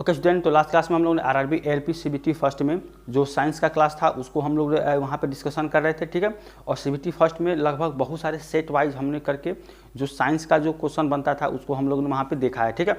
Okay student, तो last class में हम लोग ने आरआरबी एलपी सीबीटी फर्स्ट में जो साइंस का क्लास था उसको हम लोग वहाँ पे डिस्कशन कर रहे थे, ठीक है। और सीबीटी फर्स्ट में लगभग बहुत सारे सेट वाइज हमने करके जो साइंस का जो क्वेश्चन बनता था उसको हम लोग ने वहाँ पे देखा है, ठीक है।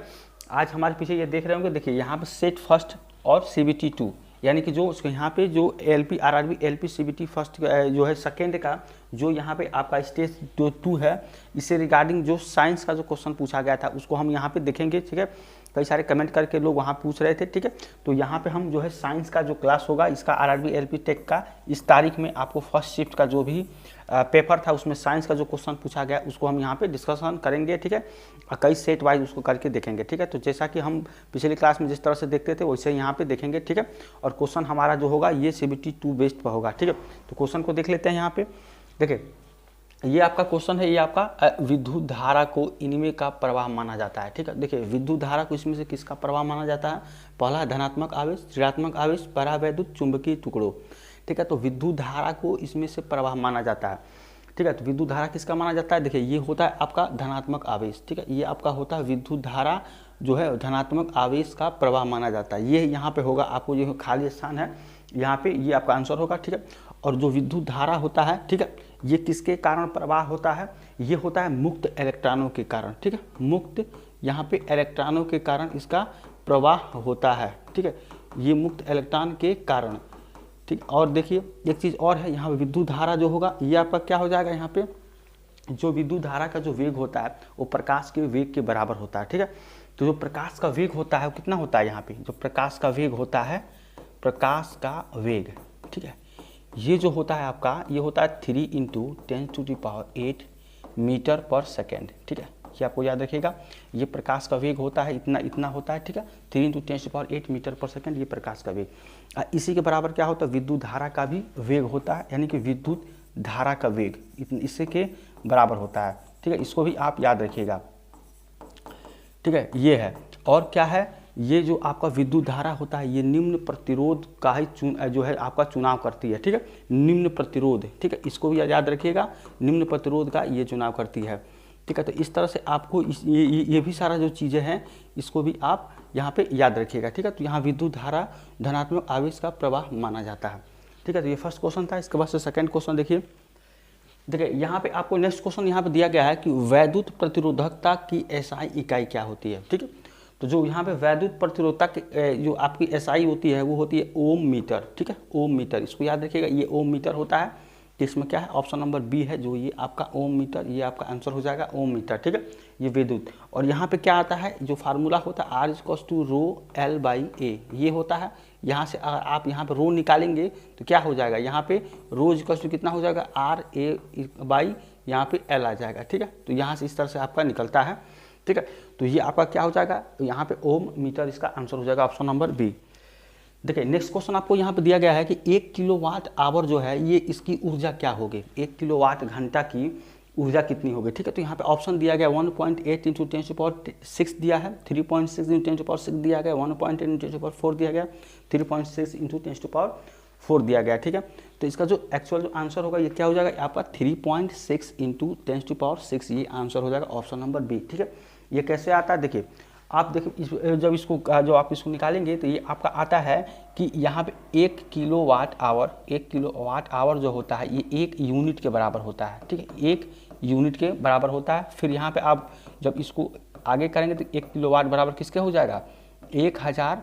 आज हमारे पीछे ये देख रहे होंगे, देखिए यहाँ पे सेट फर्स्ट और सीबीटी टू, यानी कि जो यहाँ पे जो LP RRB LP CBT first जो है सेकेंड का जो यहाँ पे आपका स्टेज जो 2 है, इससे रिगार्डिंग जो साइंस का जो क्वेश्चन पूछा गया था उसको हम यहाँ पे देखेंगे, ठीक है। कई सारे कमेंट करके लोग वहाँ पूछ रहे थे, ठीक है। तो यहाँ पे हम जो है साइंस का जो क्लास होगा इसका आरआरबी एलपी टेक का इस तारीख में आपको फर्स्ट शिफ्ट का जो भी पेपर था उसमें साइंस का जो क्वेश्चन पूछा गया उसको हम यहाँ पे डिस्कशन करेंगे, ठीक है। और कई सेट वाइज उसको करके देखेंगे, ठीक है। तो जैसा कि हम पिछली क्लास में जिस तरह से देखते थे वैसे यहाँ पे देखेंगे, ठीक है। और क्वेश्चन हमारा जो होगा ये सीबीटी 2 बेस्ड पर होगा, ठीक है। तो क्वेश्चन को देख लेते हैं। यहाँ पे देखिए ये आपका क्वेश्चन है, ये आपका विद्युत धारा को इनमें का प्रवाह माना जाता है, ठीक है। देखिए विद्युत धारा को इसमें से किसका प्रवाह माना जाता है? पहला धनात्मक आवेश, ऋणात्मक आवेश, परावैद्युत चुंबकीय टुकड़ों, ठीक है। तो विद्युत धारा को इसमें से प्रवाह माना जाता है, ठीक है। तो विद्युत धारा किसका माना जाता है? देखिए ये होता है आपका धनात्मक आवेश, ठीक है। ये आपका होता है विद्युत धारा जो है धनात्मक आवेश का प्रवाह माना जाता है। ये यहाँ पे होगा आपको जो खाली स्थान है यहाँ पे, ये आपका आंसर होगा, ठीक है। और जो विद्युत धारा होता है, ठीक है, ये किसके कारण प्रवाह होता है? ये होता है मुक्त इलेक्ट्रॉनों के कारण, ठीक है। मुक्त यहाँ पे इलेक्ट्रॉनों के कारण इसका प्रवाह होता है, ठीक है। ये मुक्त इलेक्ट्रॉन के कारण, ठीक। और देखिए एक चीज़ और है, यहाँ विद्युत धारा जो होगा ये आपका क्या हो जाएगा? यहाँ पे जो विद्युत धारा का जो वेग होता है वो प्रकाश के वेग के बराबर होता है, ठीक है। तो जो प्रकाश का वेग होता है वो कितना होता है? यहाँ पे जो प्रकाश का वेग होता है, प्रकाश का वेग, ठीक है, ये जो होता है आपका ये होता है 3 × 10⁸ मीटर पर सेकेंड, ठीक है। ये आपको याद रखिएगा, ये प्रकाश का वेग होता है, इतना होता है, ठीक है। 3 × 10⁸ मीटर पर सेकेंड ये प्रकाश का वेग। इसी के बराबर क्या होता है? विद्युत धारा का भी वेग होता है, यानी कि विद्युत धारा का वेग इससे के बराबर होता है, ठीक है। इसको भी आप याद रखिएगा, ठीक है। ये है और क्या है, ये जो आपका विद्युत धारा होता है ये निम्न प्रतिरोध का ही जो है आपका चुनाव करती है, ठीक है। निम्न प्रतिरोध, ठीक है, इसको भी याद रखिएगा, निम्न प्रतिरोध का ये चुनाव करती है, ठीक है। तो इस तरह से आपको ये भी सारा जो चीज़ें हैं इसको भी आप यहाँ पे याद रखिएगा, ठीक है। तो यहाँ विद्युत धारा धनात्मक आवेश का प्रवाह माना जाता है, ठीक है। तो ये फर्स्ट क्वेश्चन था। इसके बाद से सेकेंड क्वेश्चन देखिए यहाँ पे आपको नेक्स्ट क्वेश्चन यहाँ पे दिया गया है कि वैद्युत प्रतिरोधकता की एसआई इकाई क्या होती है, ठीक है। तो जो यहाँ पे वैद्युत प्रतिरोधकता की जो आपकी एसआई होती है वो होती है ओम मीटर, ठीक है, ओम मीटर। इसको याद रखिएगा, ये ओम मीटर होता है। तो इसमें क्या है? ऑप्शन नंबर बी है जो ये आपका ओम मीटर, ये आपका आंसर हो जाएगा ओम मीटर, ठीक है। ये विद्युत और यहाँ पे क्या आता है? जो फार्मूला होता है R=ρL/A, ये होता है। यहाँ से आप यहाँ पे रो निकालेंगे तो क्या हो जाएगा? यहाँ पे रो कितना हो जाएगा? RA/ यहाँ पे L आ जाएगा, ठीक है। तो यहाँ से इस तरह से आपका निकलता है, ठीक है। तो ये आपका क्या हो जाएगा? तो यहाँ पे ओम मीटर इसका आंसर हो जाएगा ऑप्शन नंबर बी। देखिए नेक्स्ट क्वेश्चन आपको यहाँ पे दिया गया है कि 1 किलोवाट आवर जो है ये इसकी ऊर्जा क्या होगी? 1 किलोवाट घंटा की ऊर्जा कितनी होगी, ठीक है। तो यहाँ पे ऑप्शन दिया गया 1.8 × 10⁶ दिया है, 3.6 × 10⁶ दिया गया, 1.8 × 10⁴ दिया गया, 3.6 × 10⁴ दिया गया, ठीक है। तो इसका जो एक्चुअल जो आंसर होगा ये क्या हो जाएगा? आपका 3.6 × 10⁶ ये आंसर हो जाएगा ऑप्शन नंबर बी, ठीक है। ये कैसे आता है? देखिए आप देखिए जब इसको जो आप इसको निकालेंगे तो ये आपका आता है कि यहाँ पे 1 किलोवाट आवर जो होता है ये 1 यूनिट के बराबर होता है, ठीक है। 1 यूनिट के बराबर होता है। फिर यहाँ पे आप जब इसको आगे करेंगे तो 1 किलोवाट बराबर किसके हो जाएगा? 1000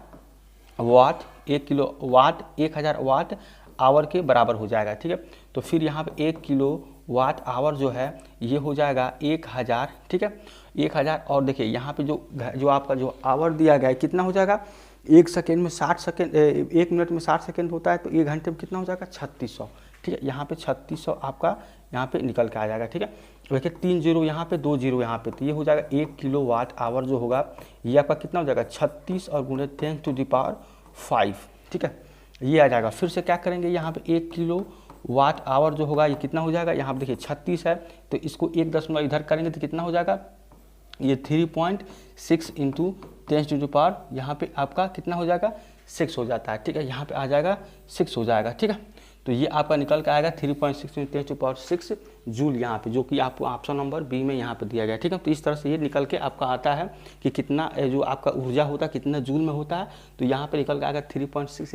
वाट, 1 किलोवाट 1000 वाट आवर के बराबर हो जाएगा, ठीक है। तो फिर यहाँ पे 1 किलोवाट आवर जो है ये हो जाएगा 1000, ठीक है, 1000। और देखिए यहाँ पे जो आपका जो आवर दिया गया है कितना हो जाएगा? 1 सेकेंड में 60 सेकेंड, 1 मिनट में 60 सेकेंड होता है, तो 1 घंटे में कितना हो जाएगा? 3600, ठीक है। यहाँ पे 3600 आपका यहाँ पे निकल के आ जाएगा, ठीक है। देखिए 3 जीरो यहाँ पे, 2 जीरो यहाँ पे, तो ये हो जाएगा 1 किलोवाट आवर जो होगा ये आपका कितना हो जाएगा? 36 और गुणे 10⁵, ठीक है, ये आ जाएगा। फिर से क्या करेंगे? यहाँ पे 1 किलोवाट आवर जो होगा ये कितना हो जाएगा? यहाँ पे देखिए 36 है तो इसको 1 दशमलव इधर करेंगे तो कितना हो जाएगा? ये 3.6 × 10⁵ यहाँ पे आपका कितना हो जाएगा? 6 हो जाता है, ठीक है। यहाँ पे आ जाएगा 6 हो जाएगा, ठीक है। तो तो ये आपका निकल के आएगा 3.6 × 10⁶ जूल यहाँ पे, जो कि आपको ऑप्शन नंबर बी में यहाँ पे दिया गया। ठीक है, तो इस तरह से ये निकल के आपका आता है कि कितना जो आपका ऊर्जा होता है कितना जूल में होता है। तो यहाँ पे निकल के आएगा 3.6 ×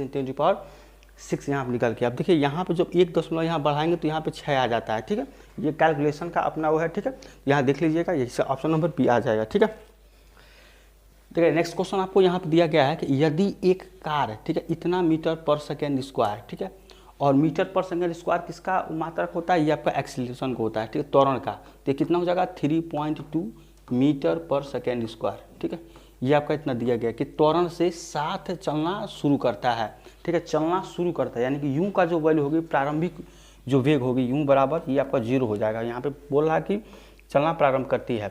10⁶ यहाँ पे निकल के। अब देखिए यहाँ पे जब 1 दशमलव यहाँ बढ़ाएंगे तो यहाँ पे 6 आ जाता है। ठीक है, ये कैलकुलेशन का अपना वो है। ठीक है, यहाँ देख लीजिएगा, ये ऑप्शन नंबर बी आ जाएगा। ठीक है, देखिए नेक्स्ट क्वेश्चन आपको यहाँ पे दिया गया है कि यदि एक कार, ठीक है, इतना मीटर पर सेकेंड स्क्वायर, ठीक है, और मीटर पर सेकेंड स्क्वायर किसका मात्रक होता है, ये आपका एक्सीलरेशन का होता है। ठीक है, त्वरण का, तो ये कितना हो जाएगा 3.2 मीटर पर सेकेंड स्क्वायर। ठीक है, ये आपका इतना दिया गया कि त्वरण से साथ चलना शुरू करता है। ठीक है, चलना शुरू करता है, यानी कि यू का जो वैल्यू होगी, प्रारंभिक जो वेग होगी यू बराबर ये आपका 0 हो जाएगा। यहाँ पे बोल रहा है कि चलना प्रारंभ करती है।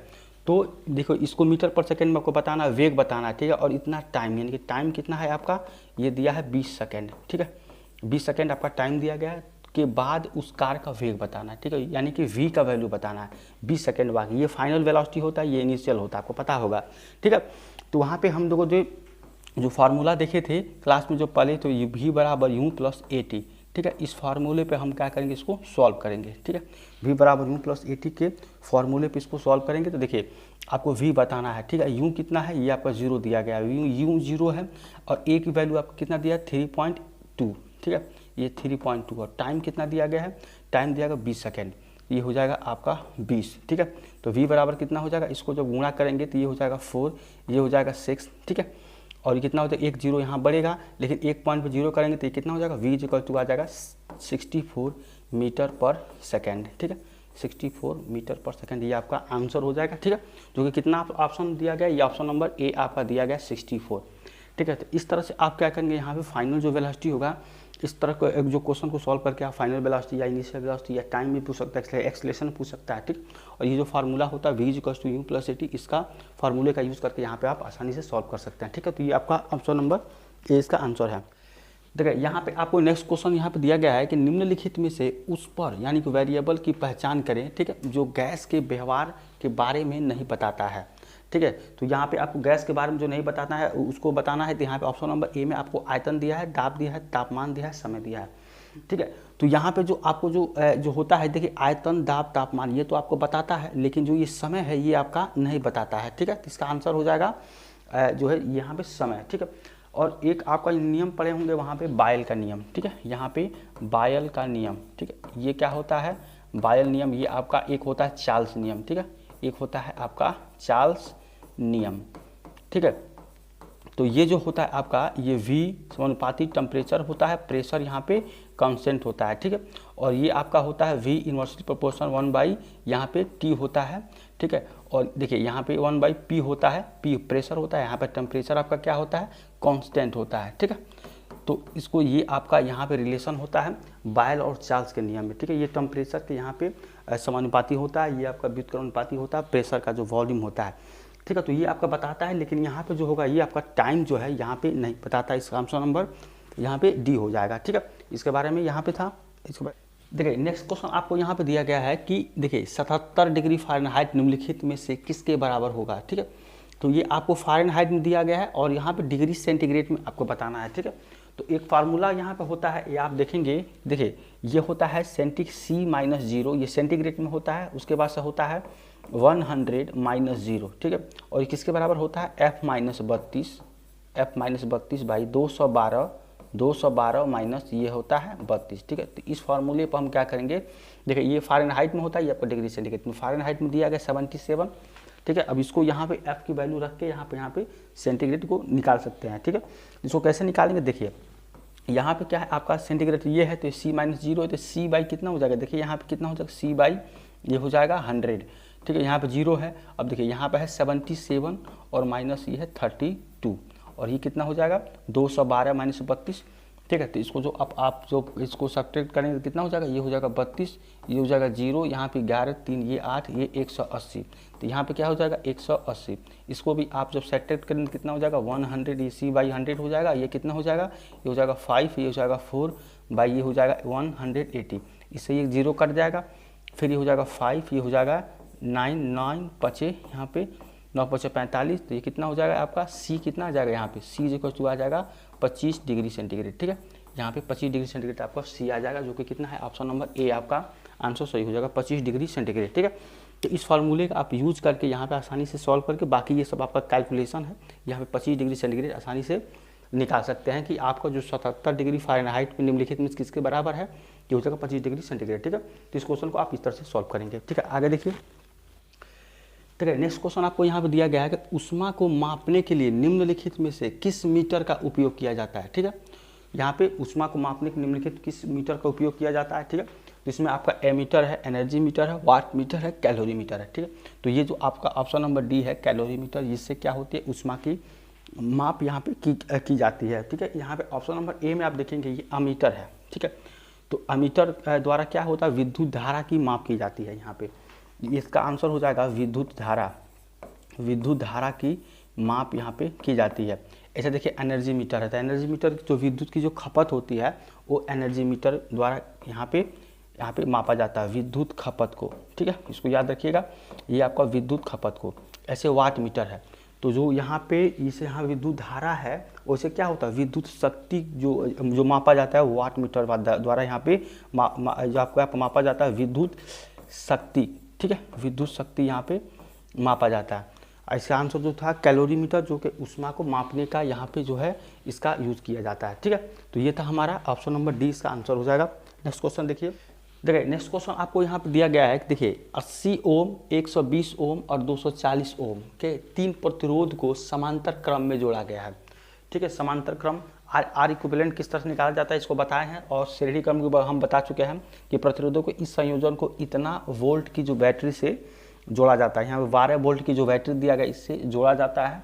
तो देखो इसको मीटर पर सेकेंड में आपको बताना है, वेग बताना है। ठीक है, और इतना टाइम, यानी कि टाइम कितना है आपका, ये दिया है 20 सेकेंड। ठीक है, 20 सेकेंड आपका टाइम दिया गया है, के बाद उस कार का वेग बताना है। ठीक है, यानी कि v का वैल्यू बताना है 20 सेकेंड बाद। ये फाइनल वेलोसिटी होता है, ये इनिशियल होता है, आपको पता होगा। ठीक है, तो वहाँ पे हम लोगों जो फार्मूला देखे थे क्लास में जो पहले, तो ये v बराबर u + at। ठीक है, इस फार्मूले पे हम क्या करेंगे, इसको सॉल्व करेंगे। ठीक है, v बराबर u + at के फार्मूले पे इसको सॉल्व करेंगे। तो देखिए आपको v बताना है। ठीक है, u कितना है, ये आपका 0 दिया गया है, u 0 है, और a की वैल्यू आपको कितना दिया है 3.2। ठीक है, ये 3.2, और टाइम कितना दिया गया है, टाइम दिया गया 20 सेकेंड, ये हो जाएगा आपका 20। ठीक है, तो v बराबर कितना हो जाएगा, इसको जब गुणा करेंगे तो ये हो जाएगा 4, ये हो जाएगा 6। ठीक है, और ये कितना होता है, 1 0 यहाँ बढ़ेगा, लेकिन एक पॉइंट पर 0 करेंगे तो ये कितना हो जाएगा, v = आ जाएगा 64 मीटर पर सेकेंड। ठीक है, 64 मीटर पर सेकेंड, ये आपका आंसर हो जाएगा। ठीक है, जो कि कितना ऑप्शन दिया गया, ये ऑप्शन नंबर ए आपका दिया गया 64। ठीक है, तो इस तरह से आप क्या करेंगे, यहाँ पे फाइनल जो वेलोसिटी होगा, इस तरह को एक जो क्वेश्चन को सॉल्व करके आप फाइनल वेलोसिटी या इनिशियल वेलोसिटी या टाइम भी पूछ सकता है, एक्सेलरेशन पूछ सकता है। ठीक, और ये जो फार्मूला होता है v = u + at, इसका फार्मूले का यूज़ करके यहाँ पे आप आसानी से सॉल्व कर सकते हैं। ठीक है, तो ये आपका ऑप्शन नंबर ए इसका आंसर है। देखिए यहाँ पे आपको नेक्स्ट क्वेश्चन यहाँ पे दिया गया है कि निम्नलिखित में से उस पर, यानी कि वेरिएबल की पहचान करें, ठीक है, जो गैस के व्यवहार के बारे में नहीं बताता है। ठीक है, तो यहाँ पे आपको गैस के बारे में जो नहीं बताना है उसको बताना है। तो यहाँ पे ऑप्शन नंबर ए में आपको आयतन दिया है, दाब दिया है, तापमान दिया है, समय दिया है। ठीक है, तो यहाँ पे जो आपको जो होता है, देखिए आयतन, दाब, तापमान ये तो आपको बताता है, लेकिन जो ये समय है ये आपका नहीं बताता है। ठीक है, तो इसका आंसर हो जाएगा जो है यहाँ पे समय। ठीक है, और एक आपका नियम पढ़े होंगे वहाँ पे, बायल का नियम। ठीक है, यहाँ पे बायल का नियम। ठीक है, ये क्या होता है, बायल नियम, ये आपका एक होता है चार्ल्स नियम। ठीक है, एक होता है आपका चार्ल्स नियम। ठीक है, तो ये जो होता है आपका, ये v समानुपाती टेम्परेचर होता है, प्रेशर यहाँ पे कांस्टेंट होता है। ठीक है, और ये आपका होता है v इनवर्सली प्रोपोर्शनल 1/, यहाँ पे t होता है। ठीक है, और देखिए यहाँ पे 1/p होता है, p प्रेशर होता है, यहाँ पे टेम्परेचर आपका क्या होता है, कांस्टेंट होता है। ठीक है, तो इसको ये आपका यहाँ पे रिलेशन होता है बायल और चार्ल्स के नियम में। ठीक है, ये टेम्परेचर के यहाँ पे समानुपाती होता है, ये आपका व्युत्क्रमानुपाती होता है, प्रेशर का जो वॉल्यूम होता है। ठीक है, तो ये आपका बताता है, लेकिन यहाँ पे जो होगा ये आपका टाइम जो है यहाँ पे नहीं बताता। इसका आंसर नंबर यहाँ पे डी हो जाएगा। ठीक है, इसके बारे में यहाँ पे था। इसके बाद देखिए नेक्स्ट क्वेश्चन आपको यहाँ पे दिया गया है कि देखिए 77 डिग्री फ़ारेनहाइट निम्नलिखित में से किसके बराबर होगा। ठीक है, तो ये आपको फ़ारेनहाइट में दिया गया है और यहाँ पे डिग्री सेंटीग्रेड में आपको बताना है। ठीक है, तो एक फार्मूला यहाँ पे होता है, ये आप देखेंगे, देखिए ये होता है C-0, ये सेंटीग्रेड में होता है। उसके बाद से होता है 100 - 0। ठीक है, और ये किसके बराबर होता है, F-32 बाई 212 माइनस ये होता है 32। ठीक है, तो इस फार्मूले पर हम क्या करेंगे, देखिए ये फ़ारेनहाइट में होता है, ये आपका डिग्री सेंटीग्रेड में। फ़ारेनहाइट में दिया गया 77। ठीक है, अब इसको यहाँ पे F की वैल्यू रख के यहाँ पे सेंटीग्रेड को निकाल सकते हैं। ठीक है, इसको कैसे निकालेंगे, देखिए यहाँ पे क्या है आपका सेंटीग्रेड ये है, तो C-0 है, तो C बाई कितना हो जाएगा, देखिए यहाँ पे कितना हो जाएगा, C बाई ये हो जाएगा 100। ठीक है, यहाँ पे 0 है। अब देखिए यहाँ पे है 77 और माइनस ये है 32, और ये कितना हो जाएगा 212 माइनस 32। ठीक है, तो इसको जो आप जो इसको सब्ट्रैक्ट करेंगे तो कितना हो जाएगा, ये हो जाएगा 32, ये हो जाएगा 0, यहाँ पे 11 3 ये 8, ये 180। तो यहाँ पे क्या हो जाएगा 180। इसको भी आप जब सब्ट्रैक्ट करेंगे कितना हो जाएगा 100, ये C/100 हो जाएगा। ये कितना हो जाएगा, ये हो जाएगा 5, ये हो जाएगा 4 बाई ये हो जाएगा 180। इससे ये 0 कट जाएगा, फिर ये हो जाएगा 5, ये हो जाएगा 9 9 5 यहाँ पे 9 5 45। तो ये कितना हो जाएगा आपका C कितना आ जाएगा, यहाँ पे C = आ जाएगा 25 डिग्री सेंटीग्रेड। ठीक है, यहाँ पे 25 डिग्री सेंटीग्रेड आपका सी आ जाएगा, जो कि कितना है ऑप्शन नंबर ए आपका आंसर सही हो जाएगा 25 डिग्री सेंटीग्रेड। ठीक है, तो इस फार्मूले का आप यूज करके यहाँ पे आसानी से सॉल्व करके बाकी ये सब आपका कैलकुलेशन है, यहाँ पे 25 डिग्री सेंटीग्रेड आसानी से निकाल सकते हैं कि आपका जो 77 डिग्री फ़ारेनहाइट निम्नलिखित में किसके बराबर है, ये हो जाएगा 25 डिग्री सेंटीग्रेड। ठीक है, तो इस क्वेश्चन को आप इस तरह से सॉल्व करेंगे। ठीक है, आगे देखिए। ठीक है, नेक्स्ट क्वेश्चन आपको यहाँ पे दिया गया है कि ऊष्मा को मापने के लिए निम्नलिखित में से किस मीटर का उपयोग किया जाता है। ठीक है, यहाँ पे ऊष्मा को मापने के निम्नलिखित किस मीटर का उपयोग किया जाता है। ठीक है, तो इसमें आपका एमीटर है, एनर्जी मीटर है, वाट मीटर है, कैलोरी मीटर है। ठीक है, तो ये जो आपका ऑप्शन नंबर डी है कैलोरी मीटर, इससे क्या होती है ऊष्मा की माप यहाँ पे की जाती है। ठीक है, यहाँ पे ऑप्शन नंबर ए में आप देखेंगे ये अमीटर है। ठीक है, तो अमीटर द्वारा क्या होता है विद्युत धारा की माप की जाती है। यहाँ पे इसका आंसर हो जाएगा विद्युत धारा की माप यहाँ पे की जाती है। ऐसे देखिए एनर्जी मीटर है, तो एनर्जी मीटर जो विद्युत की जो खपत होती है वो एनर्जी मीटर द्वारा यहाँ पे मापा जाता है विद्युत खपत को। ठीक है, इसको याद रखिएगा, ये आपका विद्युत खपत को। ऐसे वाट मीटर है, तो जो यहाँ पे इसे यहाँ विद्युत धारा है वैसे क्या होता है विद्युत शक्ति जो मापा जाता है वाट मीटर द्वारा यहाँ पे जो आपको मापा जाता है विद्युत शक्ति। ठीक है, विद्युत शक्ति यहाँ पे मापा जाता है। इसका आंसर जो था कैलोरी मीटर, जो कि ऊष्मा को मापने का यहाँ पे जो है इसका यूज़ किया जाता है। ठीक है, तो ये था हमारा ऑप्शन नंबर डी, इसका आंसर हो जाएगा। नेक्स्ट क्वेश्चन देखिए। नेक्स्ट क्वेश्चन आपको यहाँ पे दिया गया है, देखिए 80 ओम, 120 ओम और 240 ओम के 3 प्रतिरोध को समांतर क्रम में जोड़ा गया है। ठीक है, समांतर क्रम आर इक्विवेलेंट किस तरह से निकाला जाता है इसको बताए हैं, और श्रेणी क्रम के हम बता चुके हैं कि प्रतिरोधों को इस संयोजन को इतना वोल्ट की जो बैटरी से जोड़ा जाता है। यहाँ पे 12 वोल्ट की जो बैटरी दिया गया इससे जोड़ा जाता है,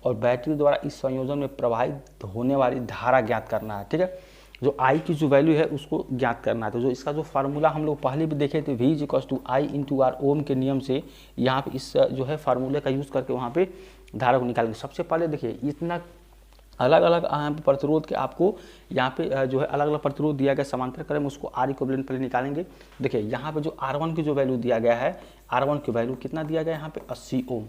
और बैटरी द्वारा इस संयोजन में प्रवाहित होने वाली धारा ज्ञात करना है। ठीक है, जो आई की जो वैल्यू है उसको ज्ञात करना है। तो जो इसका जो फार्मूला हम लोग पहले भी देखे थे V = I × R ओम के नियम से, यहाँ पे इस जो है फार्मूले का यूज़ करके वहाँ पे धारा को निकालेंगे। सबसे पहले देखिए इतना अलग अलग यहाँ पे प्रतिरोध के आपको यहाँ पे जो है अलग अलग प्रतिरोध दिया गया समांतर क्रम, उसको आर इक्विवेलेंट पहले निकालेंगे। देखिए यहाँ पे जो R1 की जो वैल्यू दिया गया है, R1 की वैल्यू कितना दिया गया है यहाँ पे 80 ओम।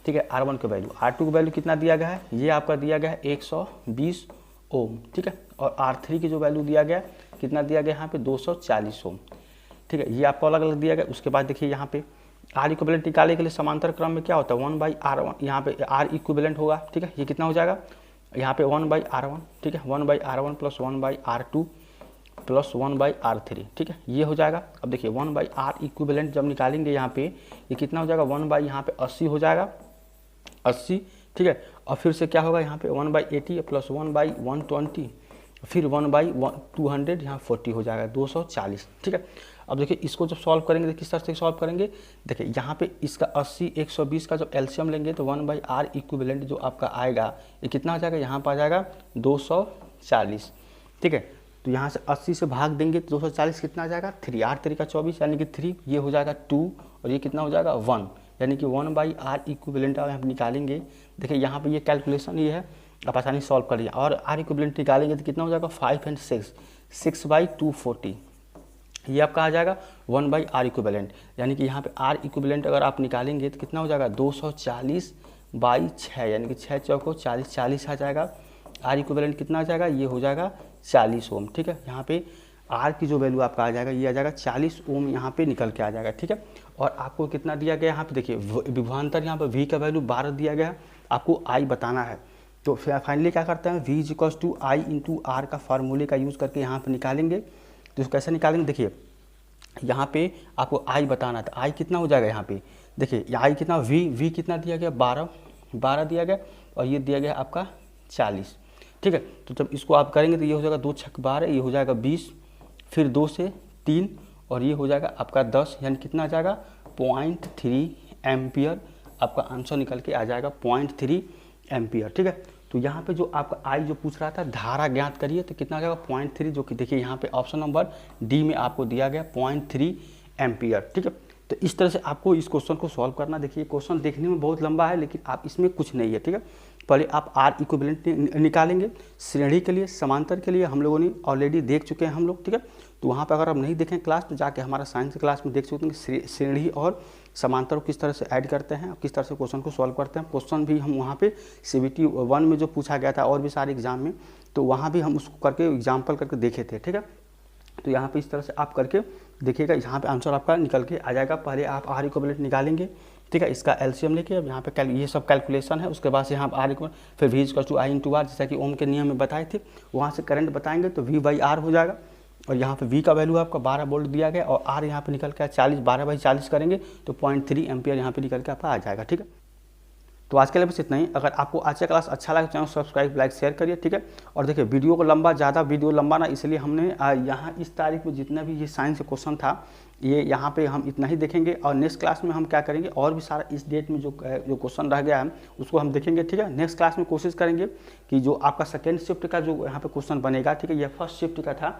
ठीक है, R1 की वैल्यू, R2 की वैल्यू कितना दिया गया है, ये आपका दिया गया है 120 ओम। ठीक है, और R3 की जो वैल्यू दिया गया कितना दिया गया यहाँ पे 240 ओम। ठीक है, ये आपको अलग अलग दिया गया। उसके बाद देखिए यहाँ पे आर इक्विवेलेंट निकालने के लिए समांतर क्रम में क्या होता है 1/R1, यहाँ पे आर इक्विवेलेंट होगा। ठीक है, ये कितना हो जाएगा यहाँ पे 1/R1। ठीक है, 1/R1 + 1/R2 + 1/R3। ठीक है, ये हो जाएगा। अब देखिए 1/R इक्विवेलेंट जब निकालेंगे यहाँ पे ये कितना हो जाएगा 1/ यहाँ पे 80 हो जाएगा 80। ठीक है, और फिर से क्या होगा यहाँ पे 1/80 + 1/120 फिर 1/200 यहाँ 40 हो जाएगा 240। ठीक है, अब देखिए इसको जब सॉल्व करेंगे तो किस तरह से सॉल्व करेंगे, देखिए यहाँ पे इसका 80 120 का जब एलसीएम लेंगे तो 1/R इक्विवेलेंट जो आपका आएगा ये कितना हो जाएगा यहाँ पर आ जाएगा 240। ठीक है, तो यहाँ से 80 से भाग देंगे तो 240 कितना आ जाएगा 3, 8 3 = 24 यानी कि 3, ये हो जाएगा 2 और ये कितना हो जाएगा 1, यानी कि 1/R इक्विवेलेंट आप यहाँ पर निकालेंगे। देखिए यहाँ पे ये कैलकुलेशन ये है, आप आसानी से सॉल्व करिए। और आर इक्विवेलेंट निकालेंगे तो कितना हो जाएगा 5 और 6, 6/240, ये आपका आ जाएगा 1/R इक्विवेलेंट। यानी कि यहाँ पे आर इक्विवेलेंट अगर आप निकालेंगे तो कितना हो जाएगा 240/6, यानी कि 6 चौको 40, 40 आ जाएगा। आर इक्विवेलेंट कितना आ जाएगा, ये हो जाएगा 40 ओम। ठीक है, यहाँ पे आर की जो वैल्यू आपका आ जाएगा ये आ जाएगा 40 ओम यहाँ पे निकल के आ जाएगा। ठीक है, और आपको कितना दिया गया यहाँ पे देखिए विभवांतर यहाँ पे V का वैल्यू 12 दिया गया है, आपको I बताना है। तो फिर फाइनली क्या करते हैं V = I × R का फार्मूले का यूज़ करके यहाँ पे निकालेंगे। तो इसको कैसे निकालेंगे, देखिए यहाँ पे आपको I बताना था, I कितना हो जाएगा यहाँ पे देखिए I कितना V कितना दिया गया 12 दिया गया, और ये दिया गया आपका 40। ठीक है, तो जब इसको आप करेंगे तो ये हो जाएगा 2 × 12, ये हो जाएगा 20, फिर 2 से 3 और ये हो जाएगा आपका 10, यानी कितना आ जाएगा 0.3 एम्पियर। आपका आंसर निकल के आ जाएगा 0.3 एम्पियर। ठीक है, तो यहाँ पे जो आपका आई जो पूछ रहा था धारा ज्ञात करिए तो कितना आ जाएगा 0.3, जो कि देखिए यहाँ पे ऑप्शन नंबर डी में आपको दिया गया 0.3 एम्पियर। ठीक है, तो इस तरह से आपको इस क्वेश्चन को सॉल्व करना। देखिए क्वेश्चन देखने में बहुत लंबा है लेकिन आप इसमें कुछ नहीं है, ठीक है। पहले आप आर इक्विवेलेंट निकालेंगे श्रेणी के लिए, समांतर के लिए हम लोगों ने ऑलरेडी देख चुके हैं हम लोग, ठीक है। तो वहाँ पर अगर आप नहीं देखें क्लास तो जाके हमारा साइंस क्लास में देख सकते हैं कि श्रेणी और समांतर को किस तरह से ऐड करते हैं और किस तरह से क्वेश्चन को सॉल्व करते हैं। क्वेश्चन भी हम वहाँ पे CBT 1 में जो पूछा गया था और भी सारे एग्जाम में, तो वहाँ भी हम उसको करके एग्जाम्पल करके देखे थे, ठीक है। तो यहाँ पे इस तरह से आप करके देखिएगा, यहाँ पे आंसर आपका निकल के आ जाएगा। पहले आप आर इक्विवेलेंट निकालेंगे, ठीक है, इसका एलसीएम लेके। अब यहाँ पे ये सब कैलकुलेशन है, उसके बाद से यहाँ आर इक्वल फिर V = I × R, जैसा कि ओम के नियम में बताए थे। वहाँ से करंट बताएंगे तो V/R हो जाएगा और यहाँ पे V का वैल्यू आपका 12 वोल्ट दिया गया और R यहाँ पे निकल के 40, 12/40 करेंगे तो 0.3 एम्पियर यहाँ पे निकल के आपका आ जाएगा, ठीक है। तो आज के लिए बस इतना ही। अगर आपको आज का क्लास अच्छा लगे चैनल सब्सक्राइब, लाइक, शेयर करिए, ठीक है। और देखिए वीडियो को ज़्यादा वीडियो लंबा ना, इसलिए हमने यहाँ इस तारीख में जितना भी ये साइंस का क्वेश्चन था ये यहाँ पे हम इतना ही देखेंगे और नेक्स्ट क्लास में हम क्या करेंगे और भी सारा इस डेट में जो क्वेश्चन रह गया है उसको हम देखेंगे, ठीक है। नेक्स्ट क्लास में कोशिश करेंगे कि जो आपका सेकेंड शिफ्ट का जो यहाँ पे क्वेश्चन बनेगा, ठीक है, ये फर्स्ट शिफ्ट का था,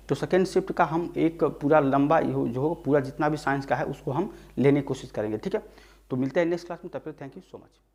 तो सेकेंड शिफ्ट का हम एक पूरा लंबा जो पूरा जितना भी साइंस का है उसको हम लेने की कोशिश करेंगे, ठीक है। तो मिलते हैं नेक्स्ट क्लास में, तब तक थैंक यू सो मच।